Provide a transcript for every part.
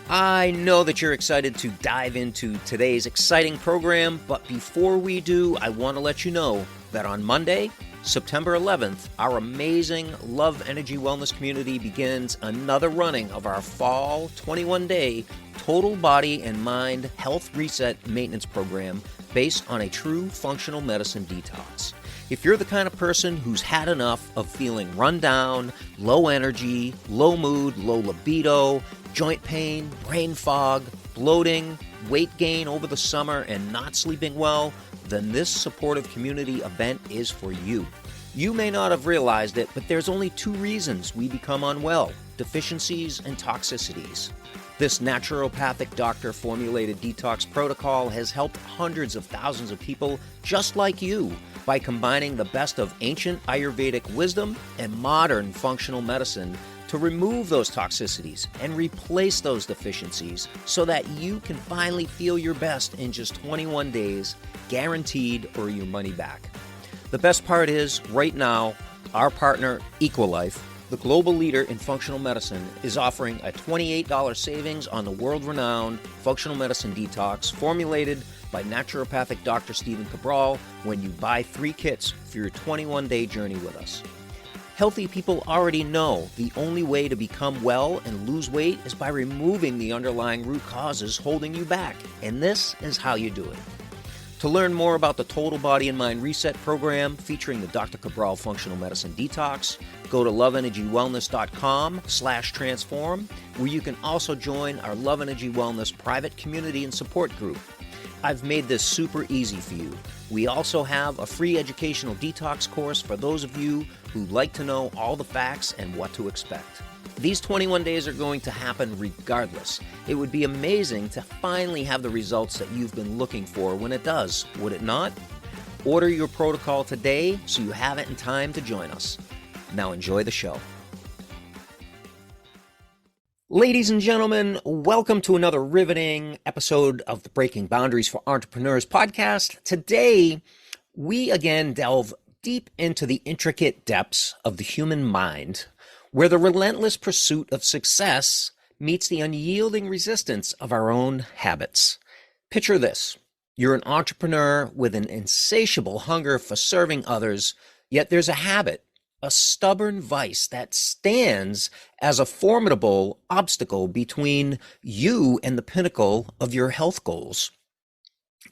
I know that you're excited to dive into today's exciting program, but before we do, I want to let you know that on Monday, September 11th, our amazing Love Energy Wellness community begins another running of our fall 21-day total body and mind health reset maintenance program based on a true functional medicine detox. If you're the kind of person who's had enough of feeling run down, low energy, low mood, low libido, joint pain, brain fog, bloating, weight gain over the summer, and not sleeping well, then this supportive community event is for you. You may not have realized it, but there's only two reasons we become unwell: deficiencies and toxicities. This naturopathic doctor-formulated detox protocol has helped hundreds of thousands of people just like you by combining the best of ancient Ayurvedic wisdom and modern functional medicine to remove those toxicities and replace those deficiencies so that you can finally feel your best in just 21 days, guaranteed, or your money back. The best part is, right now, our partner, Equilife, the global leader in functional medicine, is offering a $28 savings on the world-renowned functional medicine detox formulated by naturopathic Dr. Stephen Cabral when you buy 3 kits for your 21-day journey with us. Healthy people already know the only way to become well and lose weight is by removing the underlying root causes holding you back, and this is how you do it. To learn more about the Total Body and Mind Reset program featuring the Dr. Cabral Functional Medicine Detox, go to loveenergywellness.com/transform, where you can also join our Love Energy Wellness private community and support group. I've made this super easy for you. We also have a free educational detox course for those of you who like to know all the facts and what to expect. These 21 days are going to happen regardless. It would be amazing to finally have the results that you've been looking for when it does, would it not? Order your protocol today so you have it in time to join us. Now enjoy the show. Ladies and gentlemen, welcome to another riveting episode of the Breaking Boundaries for Entrepreneurs podcast. Today, we again delve deep into the intricate depths of the human mind, where the relentless pursuit of success meets the unyielding resistance of our own habits. Picture this. You're an entrepreneur with an insatiable hunger for serving others, yet there's a habit, a stubborn vice that stands as a formidable obstacle between you and the pinnacle of your health goals.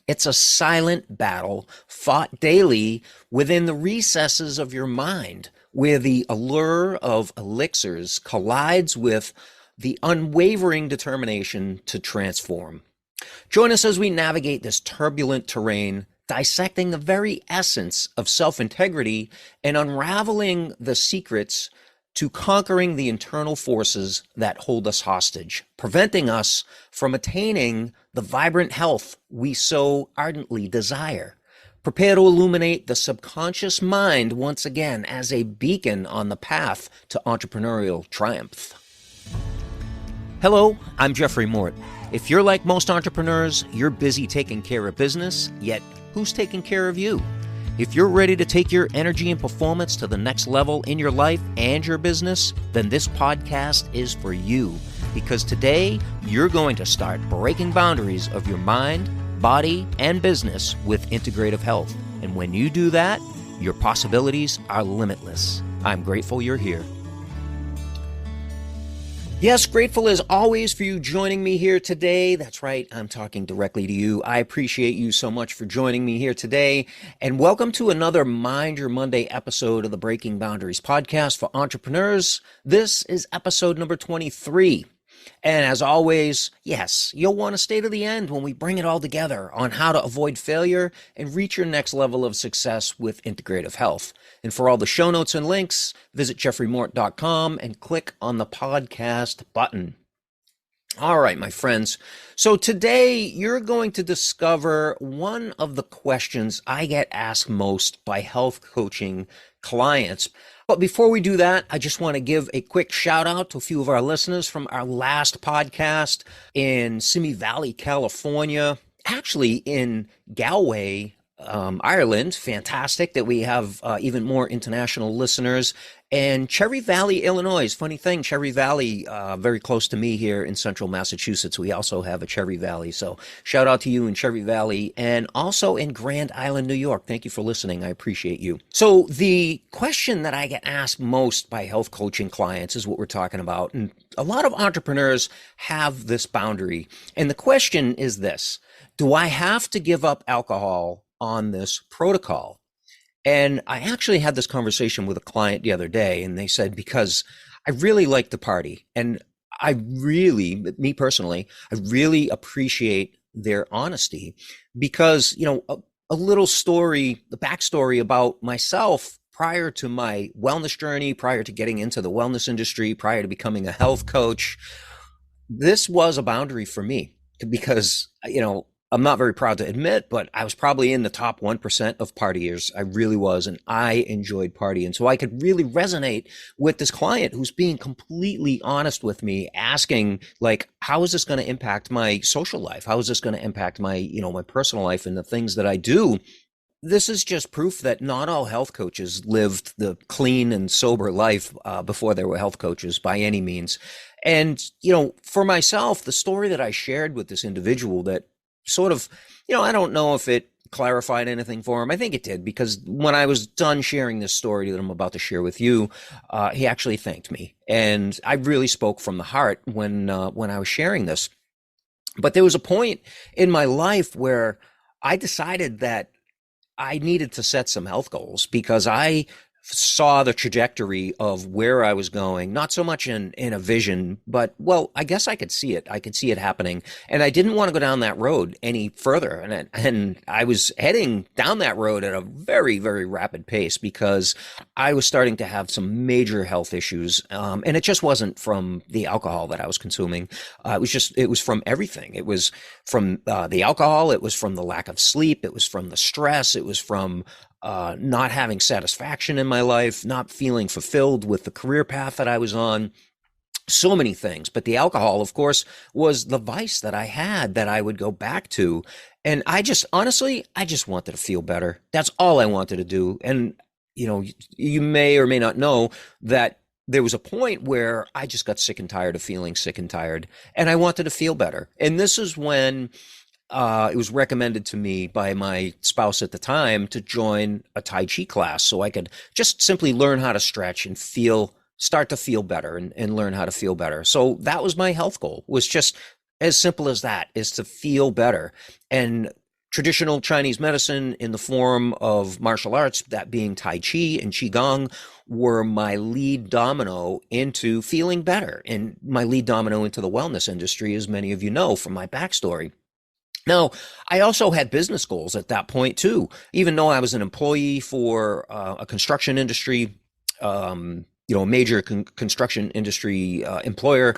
It's a silent battle fought daily within the recesses of your mind, where the allure of elixirs collides with the unwavering determination to transform. Join us as we navigate this turbulent terrain, dissecting the very essence of self-integrity and unraveling the secrets to conquering the internal forces that hold us hostage, preventing us from attaining the vibrant health we so ardently desire. Prepare to illuminate the subconscious mind once again as a beacon on the path to entrepreneurial triumph. Hello, I'm Jeffrey Mort. If you're like most entrepreneurs, you're busy taking care of business, yet who's taking care of you? If you're ready to take your energy and performance to the next level in your life and your business, then this podcast is for you. Because today, you're going to start breaking boundaries of your mind, body, and business with integrative health. And when you do that, your possibilities are limitless. I'm grateful you're here. Yes, grateful as always for you joining me here today. That's right, I'm talking directly to you. I appreciate you so much for joining me here today. And welcome to another Mind Your Monday episode of the Breaking Boundaries podcast for entrepreneurs. This is episode number 23. And as always, yes, you'll want to stay to the end when we bring it all together on how to avoid failure and reach your next level of success with integrative health. And for all the show notes and links, visit jeffreymort.com and click on the podcast button. All right, my friends. So today you're going to discover one of the questions I get asked most by health coaching clients. But before we do that, I just want to give a quick shout out to a few of our listeners from our last podcast in Simi Valley, California, actually in Galway, Ireland. Fantastic that we have even more international listeners. And Cherry Valley, Illinois. Funny thing, Cherry Valley, very close to me here in central Massachusetts. We also have a Cherry Valley. So shout out to you in Cherry Valley and also in Grand Island, New York. Thank you for listening. I appreciate you. So the question that I get asked most by health coaching clients is what we're talking about. And a lot of entrepreneurs have this boundary. And the question is this: do I have to give up alcohol on this protocol? And I actually had this conversation with a client the other day, and they said, because I really like to party. And I really, me personally, I really appreciate their honesty because, a little story, the backstory about myself prior to my wellness journey, prior to getting into the wellness industry, prior to becoming a health coach, this was a boundary for me because, I'm not very proud to admit, but I was probably in the top 1% of partiers. I really was. And I enjoyed partying. So I could really resonate with this client who's being completely honest with me, asking like, how is this going to impact my social life? How is this going to impact my, my personal life and the things that I do? This is just proof that not all health coaches lived the clean and sober life before they were health coaches by any means. And, for myself, the story that I shared with this individual that sort of, I don't know if it clarified anything for him. I think it did, because when I was done sharing this story that I'm about to share with you, he actually thanked me. And I really spoke from the heart when I was sharing this. But there was a point in my life where I decided that I needed to set some health goals because I saw the trajectory of where I was going, not so much in a vision, but, well, I guess I could see it. I could see it happening. And I didn't want to go down that road any further. And I was heading down that road at a very, very rapid pace because I was starting to have some major health issues. And it just wasn't from the alcohol that I was consuming. It was from everything. It was from the alcohol. It was from the lack of sleep. It was from the stress. It was from not having satisfaction in my life, not feeling fulfilled with the career path that I was on, so many things. But the alcohol, of course, was the vice that I had that I would go back to. And honestly, I just wanted to feel better. That's all I wanted to do. And, you may or may not know that there was a point where I just got sick and tired of feeling sick and tired, and I wanted to feel better. And this is when it was recommended to me by my spouse at the time to join a Tai Chi class so I could just simply learn how to stretch and start to feel better and learn how to feel better. So that was my health goal, was just as simple as that, is to feel better. And traditional Chinese medicine in the form of martial arts, that being Tai Chi and Qigong, were my lead domino into feeling better and my lead domino into the wellness industry, as many of you know from my backstory. Now, I also had business goals at that point too. Even though I was an employee for a construction industry, a major construction industry employer,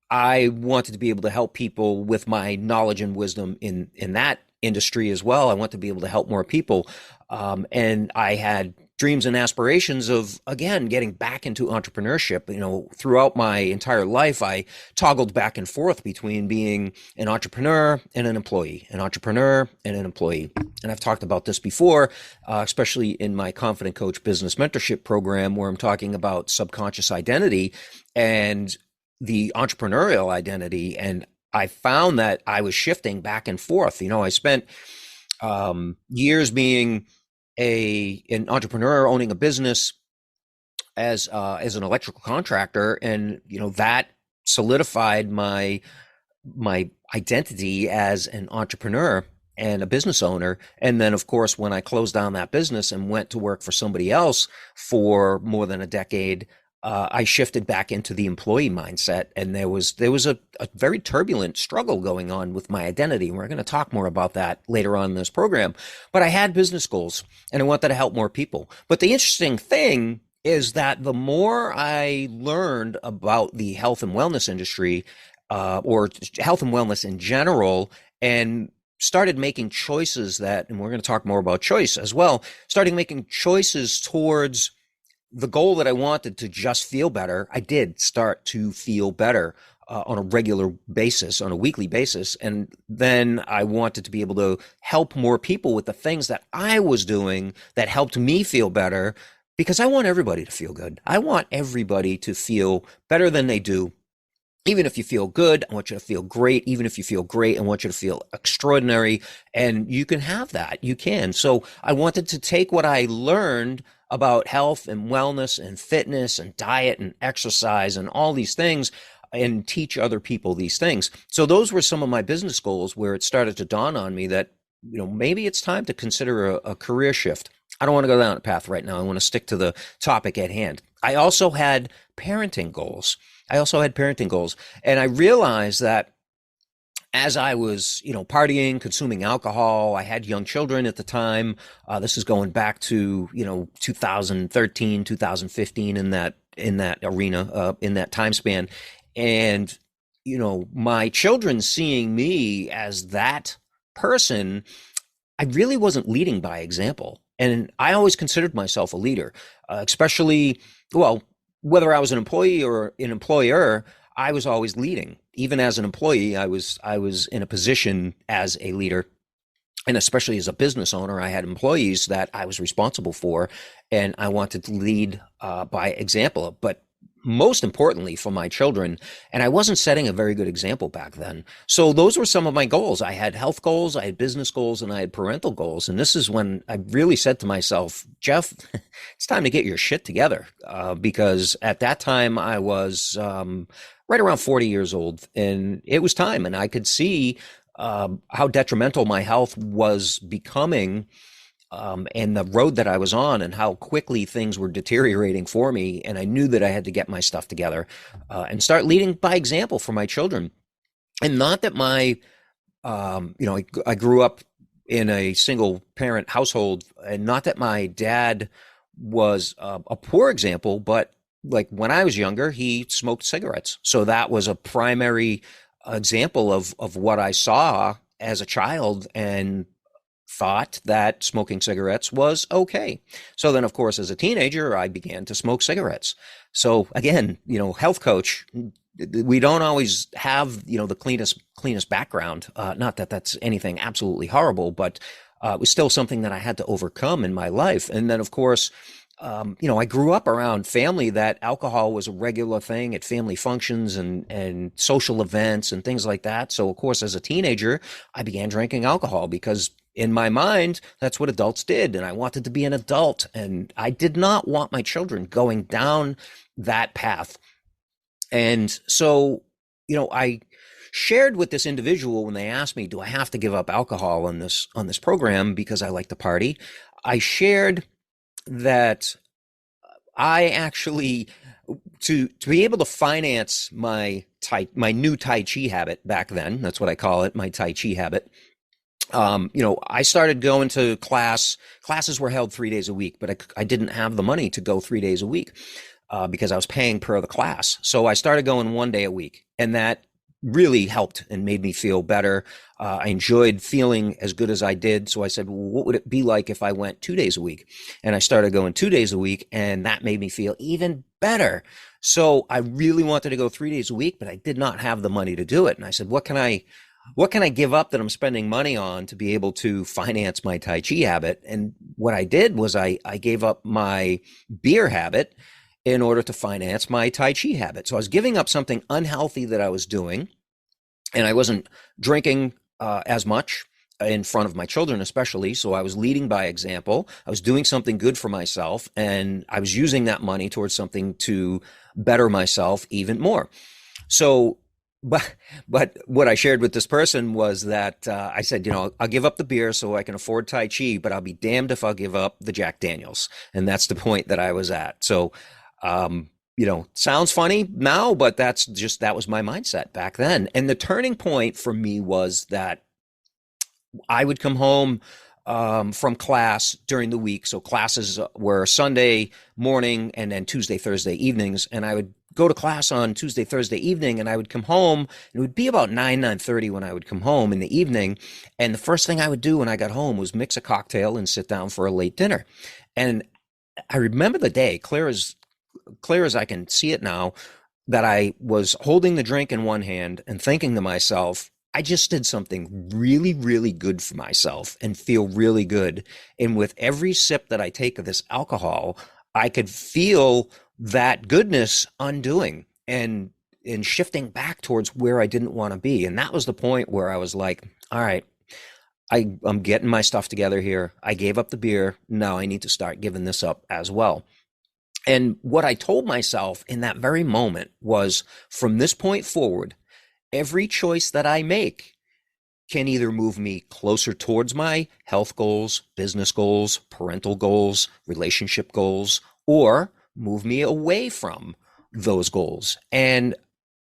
I wanted to be able to help people with my knowledge and wisdom in that industry as well. I want to be able to help more people. And I had dreams and aspirations of, again, getting back into entrepreneurship. Throughout my entire life, I toggled back and forth between being an entrepreneur and an employee, an entrepreneur and an employee. And I've talked about this before, especially in my Confident Coach Business Mentorship Program, where I'm talking about subconscious identity and the entrepreneurial identity. And I found that I was shifting back and forth. I spent years being an entrepreneur, owning a business as an electrical contractor, and that solidified my identity as an entrepreneur and a business owner. And then, of course, when I closed down that business and went to work for somebody else for more than a decade, I shifted back into the employee mindset, and there was a very turbulent struggle going on with my identity. And we're going to talk more about that later on in this program. But I had business goals, and I wanted to help more people. But the interesting thing is that the more I learned about the health and wellness industry, or health and wellness in general, and started making choices and we're going to talk more about choice as well, starting making choices towards the goal that I wanted to just feel better, I did start to feel better. on a regular basis, on a weekly basis. And then I wanted to be able to help more people with the things that I was doing that helped me feel better, because I want everybody to feel good. I want everybody to feel better than they do. Even if you feel good, I want you to feel great. Even if you feel great, I want you to feel extraordinary. And you can have that. You can. So I wanted to take what I learned about health and wellness and fitness and diet and exercise and all these things and teach other people these things. So those were some of my business goals where it started to dawn on me that, maybe it's time to consider a career shift. I don't want to go down that path right now. I want to stick to the topic at hand. I also had parenting goals. And I realized that as I was, partying, consuming alcohol, I had young children at the time. This is going back to, 2013, 2015 in that arena, in that time span. And, my children seeing me as that person, I really wasn't leading by example. And I always considered myself a leader, especially, well, whether I was an employee or an employer, I was always leading. Even as an employee, I was in a position as a leader. And especially as a business owner, I had employees that I was responsible for, and I wanted to lead by example. But most importantly for my children, and I wasn't setting a very good example back then. So those were some of my goals. I had health goals, I had business goals, and I had parental goals. And this is when I really said to myself, Jeff, it's time to get your shit together. Because at that time I was right around 40 years old, and it was time. And I could see how detrimental my health was becoming, and the road that I was on, and how quickly things were deteriorating for me. And I knew that I had to get my stuff together and start leading by example for my children. And not that I grew up in a single parent household, and not that my dad was a poor example, but like when I was younger, he smoked cigarettes. So that was a primary example of what I saw as a child, and thought that smoking cigarettes was okay. So then, of course, as a teenager, I began to smoke cigarettes. So again, health coach, we don't always have, the cleanest background. Not that that's anything absolutely horrible, but it was still something that I had to overcome in my life. And then, of course, I grew up around family that alcohol was a regular thing at family functions and social events and things like that. So, of course, as a teenager, I began drinking alcohol because in my mind, that's what adults did. And I wanted to be an adult. And I did not want my children going down that path. And so, I shared with this individual when they asked me, do I have to give up alcohol on this program because I like to party? I shared that I actually, to be able to finance my new Tai Chi habit back then, that's what I call it, my Tai Chi habit. I started going to class. Classes were held 3 days a week, but I didn't have the money to go 3 days a week because I was paying per the class. So I started going 1 day a week, and that really helped and made me feel better. I enjoyed feeling as good as I did. So I said, well, what would it be like if I went 2 days a week? And I started going 2 days a week, and that made me feel even better. So I really wanted to go 3 days a week, but I did not have the money to do it. And I said, what can I give up that I'm spending money on to be able to finance my Tai Chi habit? And what I did was I gave up my beer habit in order to finance my Tai Chi habit. So I was giving up something unhealthy that I was doing, and I wasn't drinking as much in front of my children, especially. So I was leading by example. I was doing something good for myself, and I was using that money towards something to better myself even more. So But what I shared with this person was that I said, I'll give up the beer so I can afford Tai Chi, but I'll be damned if I'll give up the Jack Daniels. And that's the point that I was at. So, sounds funny now, but that was my mindset back then. And the turning point for me was that I would come home from class during the week. So classes were Sunday morning and then Tuesday, Thursday evenings. And I would go to class on Tuesday, Thursday evening, and I would come home. It would be about 9:30 when I would come home in the evening. And the first thing I would do when I got home was mix a cocktail and sit down for a late dinner. And I remember the day clear as I can see it now. that I was holding the drink in one hand and thinking to myself, I just did something really, really good for myself and feel really good. And with every sip that I take of this alcohol, I could feel that goodness undoing and shifting back towards where I didn't want to be. And that was the point where I was like, all right, I'm getting my stuff together here. I gave up the beer. Now I need to start giving this up as well. And what I told myself in that very moment was, from this point forward, every choice that I make can either move me closer towards my health goals, business goals, parental goals, relationship goals, or move me away from those goals. And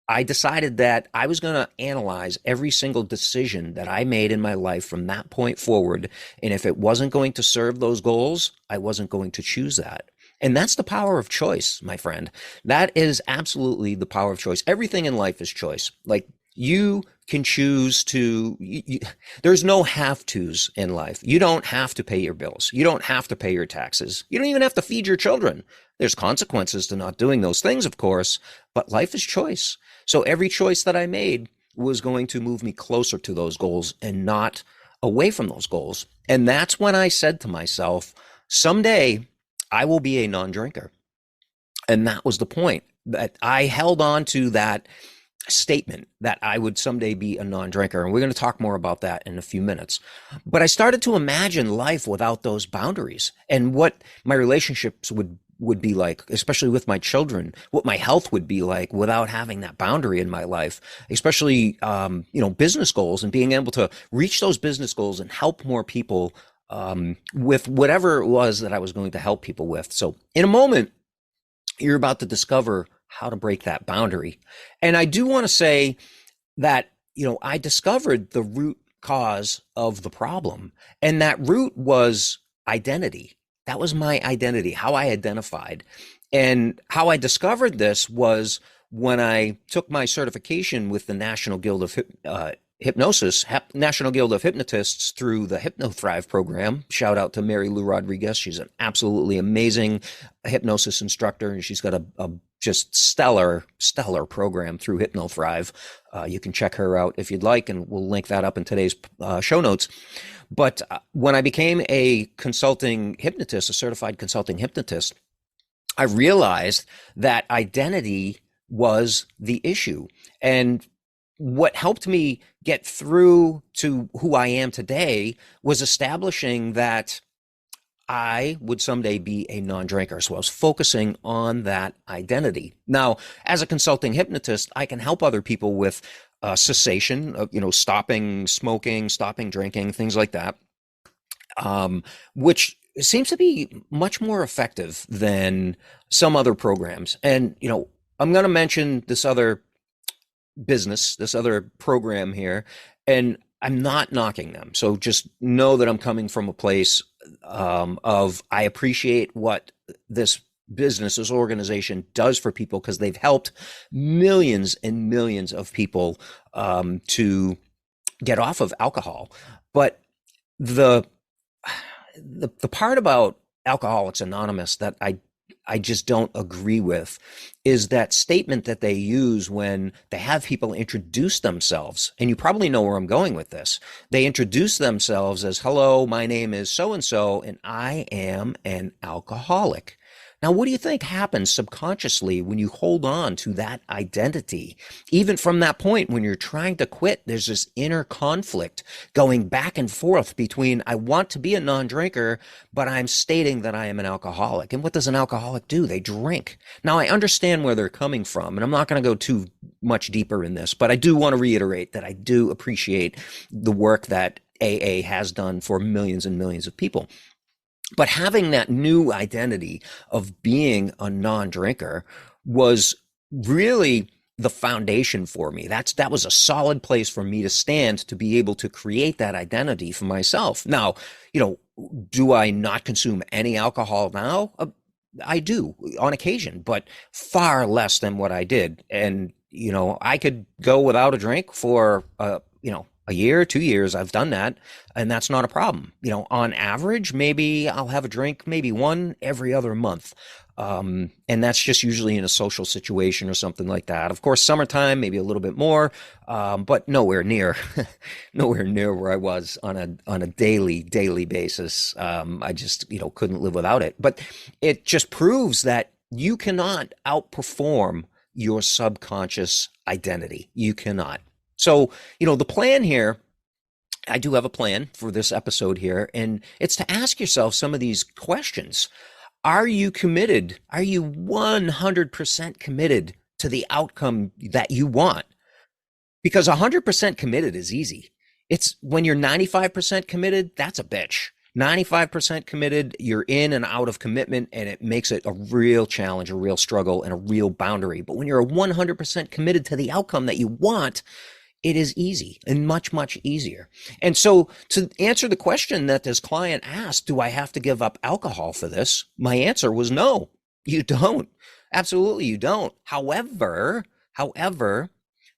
I decided that I was going to analyze every single decision that I made in my life from that point forward. And if it wasn't going to serve those goals, I wasn't going to choose that. And that's the power of choice, my friend. That is absolutely the power of choice. Everything in life is choice. Like, you can choose to, there's no have tos in life. You don't have to pay your bills. You don't have to pay your taxes. You don't even have to feed your children. There's consequences to not doing those things, of course, but life is choice. So every choice that I made was going to move me closer to those goals and not away from those goals. And that's when I said to myself, someday I will be a non-drinker. And that was the point, that I held on to that statement that I would someday be a non-drinker. And we're going to talk more about that in a few minutes. But I started to imagine life without those boundaries and what my relationships would be like, especially with my children, what my health would be like without having that boundary in my life, especially, business goals and being able to reach those business goals and help more people with whatever it was that I was going to help people with. So in a moment, you're about to discover how to break that boundary. And I do want to say that, I discovered the root cause of the problem. And that root was identity. That was my identity, how I identified. And how I discovered this was when I took my certification with the National Guild of Hypnosis, National Guild of Hypnotists, through the HypnoThrive program. Shout out to Mary Lou Rodriguez. She's an absolutely amazing hypnosis instructor, and she's got a just stellar program through HypnoThrive. You can check her out if you'd like, and we'll link that up in today's show notes. But when I became a consulting hypnotist, a certified consulting hypnotist, I realized that identity was the issue. And what helped me get through to who I am today was establishing that I would someday be a non-drinker. So I was focusing on that identity. Now, as a consulting hypnotist, I can help other people with cessation, stopping smoking, stopping drinking, things like that, which seems to be much more effective than some other programs. And, I'm going to mention this other business, this other program here, and I'm not knocking them. So just know that I'm coming from a place of I appreciate what this business, this organization does for people, because they've helped millions and millions of people to get off of alcohol. But the part about Alcoholics Anonymous that I just don't agree with is that statement that they use when they have people introduce themselves. And you probably know where I'm going with this. They introduce themselves as, hello, my name is so-and-so, and I am an alcoholic. Now, what do you think happens subconsciously when you hold on to that identity? Even from that point, when you're trying to quit, there's this inner conflict going back and forth between, I want to be a non-drinker, but I'm stating that I am an alcoholic. And what does an alcoholic do? They drink. Now, I understand where they're coming from, and I'm not going to go too much deeper in this, but I do want to reiterate that I do appreciate the work that AA has done for millions and millions of people. But having that new identity of being a non-drinker was really the foundation for me. That was a solid place for me to stand, to be able to create that identity for myself. Now, do I not consume any alcohol now? I do on occasion, but far less than what I did. And, I could go without a drink for, a year, 2 years, I've done that, and that's not a problem. On average, maybe I'll have a drink, maybe one every other month. And that's just usually in a social situation or something like that. Of course, summertime, maybe a little bit more, but nowhere near, nowhere near where I was on a daily basis. I just, couldn't live without it. But it just proves that you cannot outperform your subconscious identity. You cannot. So, the plan here, I do have a plan for this episode here, and it's to ask yourself some of these questions. Are you committed? Are you 100% committed to the outcome that you want? Because 100% committed is easy. It's when you're 95% committed, that's a bitch. 95% committed, you're in and out of commitment, and it makes it a real challenge, a real struggle, and a real boundary. But when you're 100% committed to the outcome that you want, it is easy and much, much easier. And so to answer the question that this client asked, do I have to give up alcohol for this? My answer was no, you don't. Absolutely, you don't. However,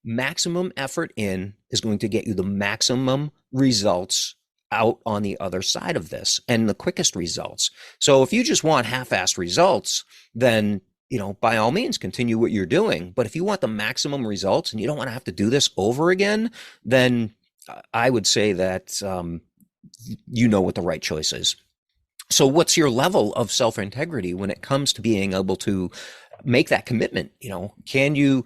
maximum effort in is going to get you the maximum results out on the other side of this, and the quickest results. So if you just want half-assed results, then by all means, continue what you're doing. But if you want the maximum results and you don't want to have to do this over again, then I would say that you know what the right choice is. So what's your level of self-integrity when it comes to being able to make that commitment? Can you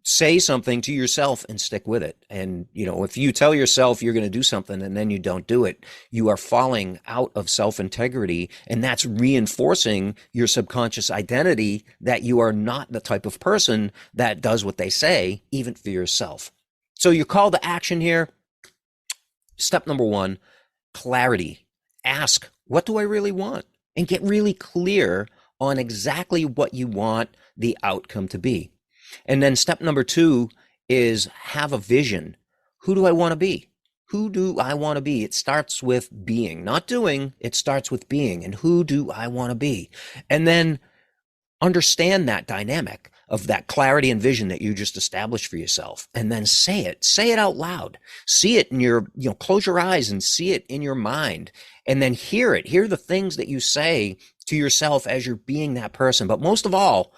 say something to yourself and stick with it? And, if you tell yourself you're going to do something and then you don't do it, you are falling out of self-integrity, and that's reinforcing your subconscious identity that you are not the type of person that does what they say, even for yourself. So your call to action here, step number one, clarity. Ask, what do I really want? And get really clear on exactly what you want the outcome to be. And then step number two is have a vision. Who do I want to be? Who do I want to be? It starts with being, not doing. It starts with being. And who do I want to be? And then understand that dynamic of that clarity and vision that you just established for yourself. And then say it out loud. See it in your, close your eyes and see it in your mind. And then hear the things that you say to yourself as you're being that person. But most of all,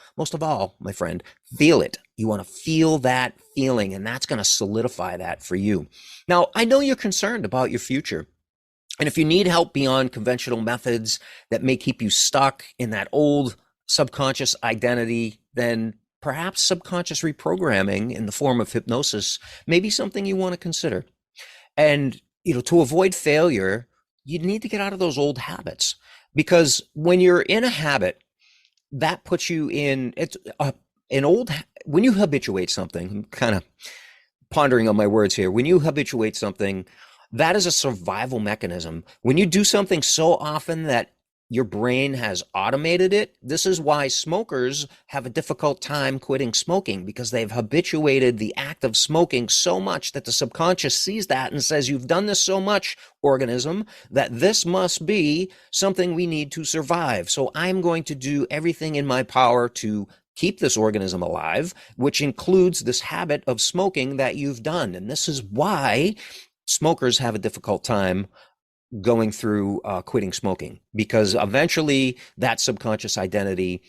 my friend, feel it. You want to feel that feeling, and that's going to solidify that for you. Now, I know you're concerned about your future. And if you need help beyond conventional methods that may keep you stuck in that old subconscious identity, then perhaps subconscious reprogramming in the form of hypnosis may be something you want to consider. And, to avoid failure, you need to get out of those old habits. Because when you're in a habit, that puts you in when you habituate something, I'm kind of pondering on my words here. When you habituate something, that is a survival mechanism. When you do something so often that your brain has automated it, this is why smokers have a difficult time quitting smoking, because they've habituated the act of smoking so much that the subconscious sees that and says, you've done this so much, organism, that this must be something we need to survive. So I'm going to do everything in my power to keep this organism alive, which includes this habit of smoking that you've done. And this is why smokers have a difficult time going through quitting smoking, because eventually that subconscious identity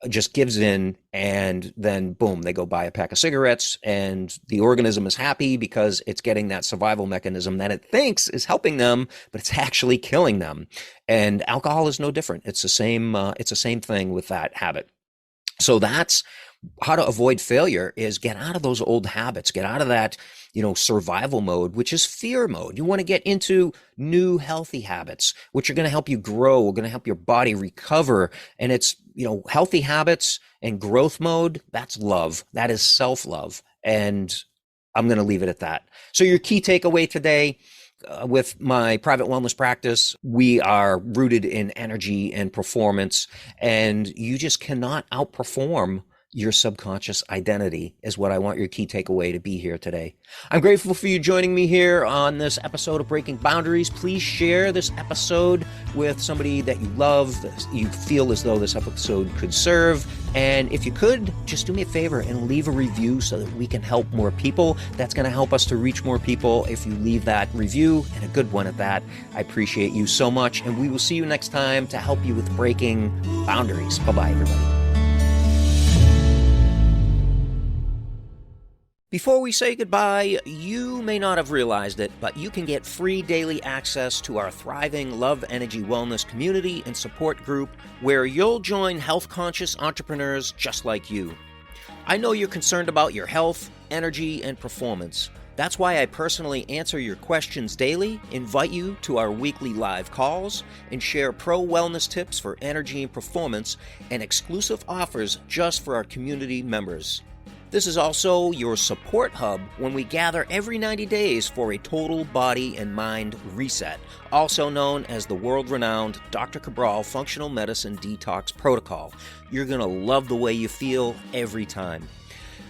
just gives in, and then boom, they go buy a pack of cigarettes, and the organism is happy because it's getting that survival mechanism that it thinks is helping them, but it's actually killing them. And alcohol is no different. It's the same thing with that habit. So that's how to avoid failure, is get out of those old habits, get out of that, survival mode, which is fear mode. You want to get into new healthy habits, which are going to help you grow, going to help your body recover. And it's, healthy habits and growth mode. That's love. That is self-love. And I'm going to leave it at that. So your key takeaway today, with my private wellness practice, we are rooted in energy and performance, and you just cannot outperform your subconscious identity is what I want your key takeaway to be here today. I'm grateful for you joining me here on this episode of Breaking Boundaries. Please share this episode with somebody that you love, that you feel as though this episode could serve. And if you could, just do me a favor and leave a review so that we can help more people. That's going to help us to reach more people if you leave that review, and a good one at that. I appreciate you so much, and we will see you next time to help you with breaking boundaries. Bye-bye, everybody. Before we say goodbye, you may not have realized it, but you can get free daily access to our thriving Love Energy Wellness community and support group where you'll join health-conscious entrepreneurs just like you. I know you're concerned about your health, energy, and performance. That's why I personally answer your questions daily, invite you to our weekly live calls, and share pro-wellness tips for energy and performance and exclusive offers just for our community members. This is also your support hub when we gather every 90 days for a total body and mind reset, also known as the world-renowned Dr. Cabral Functional Medicine Detox Protocol. You're going to love the way you feel every time.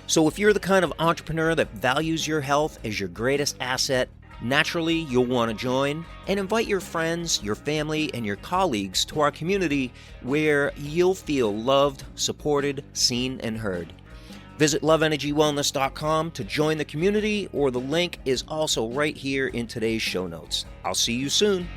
So if you're the kind of entrepreneur that values your health as your greatest asset, naturally you'll want to join, and invite your friends, your family, and your colleagues to our community where you'll feel loved, supported, seen, and heard. Visit loveenergywellness.com to join the community, or the link is also right here in today's show notes. I'll see you soon.